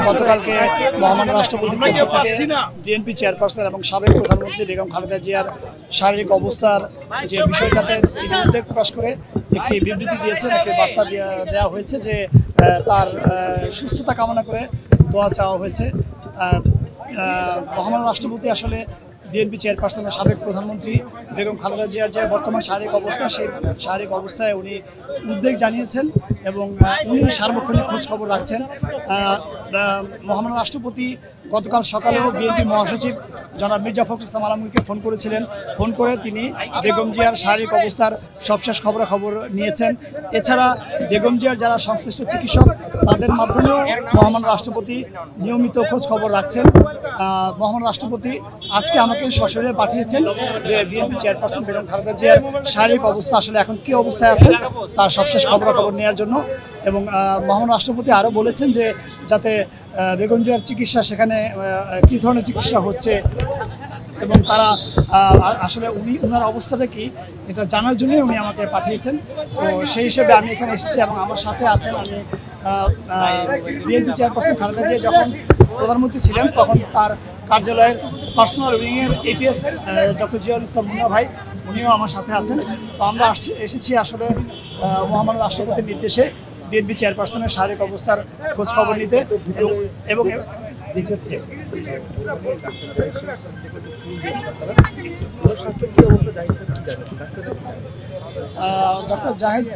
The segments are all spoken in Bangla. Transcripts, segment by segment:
গতকালকে মহামান্য রাষ্ট্রপতির পক্ষ থেকে বিএনপি চেয়ারপারসন এবং সাবেক প্রধানমন্ত্রী বেগম খালেদা জিয়ার শারীরিক অবস্থার যে বিষয়টাতে তিনি উদ্বেগ প্রকাশ করে একটি বিবৃতি দিয়েছেন, একটি বার্তা দেওয়া হয়েছে যে তার সুস্থতা কামনা করে দোয়া চাওয়া হয়েছে। মহামান্য রাষ্ট্রপতি আসলে বিএনপি চেয়ারপারসন সাবেক প্রধানমন্ত্রী বেগম খালেদা জিয়ার যে বর্তমান শারীরিক অবস্থা, সেই শারীরিক অবস্থায় উনি উদ্বেগ জানিয়েছেন এবং উনি সার্বক্ষণিক খোঁজ খবর রাখছেন। মহামান্য রাষ্ট্রপতি গতকাল সকালেও বিএনপি মহাসচিব জনাব মির্জা ফখরুল ইসলাম আলমগীরকে ফোন করেছিলেন। ফোন করে তিনি বেগম জিয়ার শারীরিক অবস্থার সবশেষ খবরাখবর নিয়েছেন। এছাড়া বেগম জিয়ার যারা সংশ্লিষ্ট চিকিৎসক তাদের মাধ্যমেও মহামান্য রাষ্ট্রপতি নিয়মিত খোঁজ খবর রাখছেন। মহামান্য রাষ্ট্রপতি আজকে আমাকে সশরীরে পাঠিয়েছেন যে বিএনপি চেয়ারপারসন বেগম খালেদা জিয়ার শারীরিক অবস্থা আসলে এখন কী অবস্থায় আছেন তার সবশেষ খবরাখবর নেওয়ার জন্য। এবং মহামান্য রাষ্ট্রপতি আরও বলেছেন যে যাতে বেগম জিয়ার চিকিৎসা সেখানে কী ধরনের চিকিৎসা হচ্ছে এবং তারা আসলে ওনার অবস্থাটা কি এটা জানার জন্যই উনি আমাকে পাঠিয়েছেন। তো সেই হিসেবে আমি এখানে এসেছি এবং আমার সাথে আছেন আমি বিএনপি চেয়ারপারসন খালেদা জিয়া যখন প্রধানমন্ত্রী ছিলেন তখন তার কার্যালয়ের পার্সোনাল উইংয়ের এপিএস ডক্টর জিয়াউল ইসলাম মুন্না ভাই, উনিও আমার সাথে আছেন। তো আমরা এসেছি আসলে মহামান্য রাষ্ট্রপতির নির্দেশে বিএনপি চেয়ারপারসনের শারীরিক অবস্থার খোঁজ খবর নিতে এবং ডক্টর জাহিদ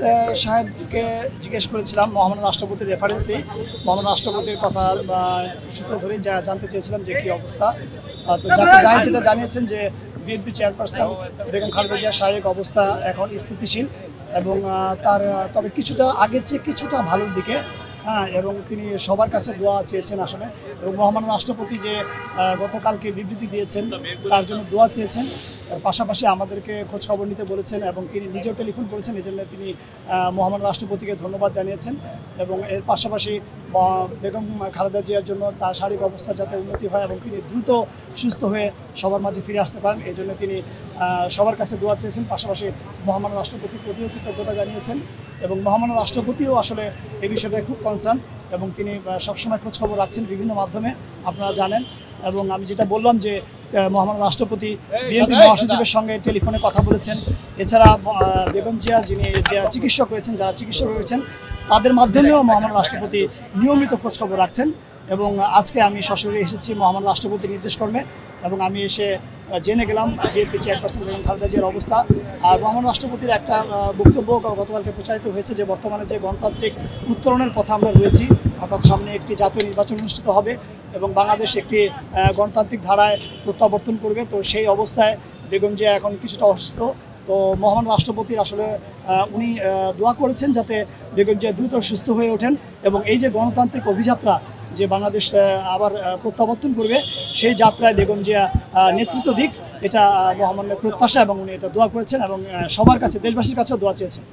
সাহেবকে জিজ্ঞেস করেছিলাম মহামান্য রাষ্ট্রপতির রেফারেন্সে, মহামান্য রাষ্ট্রপতির কথা সূত্র ধরেই জানতে চেয়েছিলাম যে কী অবস্থা। তো ডক্টর জাহিদ যেটা জানিয়েছেন যে বিএনপি চেয়ারপারসন বেগম খালেদা জিয়ার শারীরিক অবস্থা এখন স্থিতিশীল এবং তার তবে কিছুটা আগের চেয়ে কিছুটা ভালোর দিকে, এবং তিনি সবার কাছে দোয়া চেয়েছেন আসলে। এবং মহামান্য রাষ্ট্রপতি যে গতকালকে বিবৃতি দিয়েছেন তার জন্য দোয়া চেয়েছেন, তার পাশাপাশি আমাদেরকে খোঁজ খবর নিতে বলেছেন এবং তিনি নিজেও টেলিফোন করেছেন। এই জন্য তিনি মহামান্য রাষ্ট্রপতিকে ধন্যবাদ জানিয়েছেন এবং এর পাশাপাশি বেগম খালেদা জিয়ার জন্য তার শারীরিক অবস্থা যাতে উন্নতি হয় এবং তিনি দ্রুত সুস্থ হয়ে সবার মাঝে ফিরে আসতে পারেন, এই জন্য তিনি সবার কাছে দোয়া চেয়েছেন। পাশাপাশি মহামান্য রাষ্ট্রপতির প্রতিও কৃতজ্ঞতা জানিয়েছেন এবং মহামান্য রাষ্ট্রপতিও আসলে এই বিষয়টায় খুব কনসার্ন এবং তিনি সবসময় খোঁজখবর রাখছেন বিভিন্ন মাধ্যমে, আপনারা জানেন। এবং আমি যেটা বললাম যে মহামান্য রাষ্ট্রপতি বিএনপি মহাসচিবের সঙ্গে টেলিফোনে কথা বলেছেন। এছাড়া বেগম জিয়া যিনি চিকিৎসক রয়েছেন, যারা চিকিৎসক রয়েছেন তাদের মাধ্যমেও মহামান্য রাষ্ট্রপতি নিয়মিত খোঁজখবর রাখছেন। এবং আজকে আমি সশরীরে এসেছি মহামান্য রাষ্ট্রপতির নির্দেশক্রমে এবং আমি এসে জেনে গেলাম বিএনপি চেয়ারপারসন বেগম খালেদা জিয়ার অবস্থা। আর মহামান্য রাষ্ট্রপতির একটা বক্তব্য গতকালকে প্রচারিত হয়েছে যে বর্তমানে যে গণতান্ত্রিক উত্তরণের পথে আমরা রয়েছি, অর্থাৎ সামনে একটি জাতীয় নির্বাচন অনুষ্ঠিত হবে এবং বাংলাদেশ একটি গণতান্ত্রিক ধারায় প্রত্যাবর্তন করবে। তো সেই অবস্থায় বেগম জিয়া এখন কিছুটা অসুস্থ। তো মহামান্য রাষ্ট্রপতির আসলে উনি দোয়া করেছেন যাতে বেগম জিয়া দ্রুত সুস্থ হয়ে ওঠেন এবং এই যে গণতান্ত্রিক অভিযাত্রা যে বাংলাদেশ আবার প্রত্যাবর্তন করবে সেই যাত্রায় বেগম জিয়া নেতৃত্ব দিক, এটা মহামান্যের প্রত্যাশা এবং উনি এটা দোয়া করেছেন এবং সবার কাছে দেশবাসীর কাছেও দোয়া চেয়েছেন।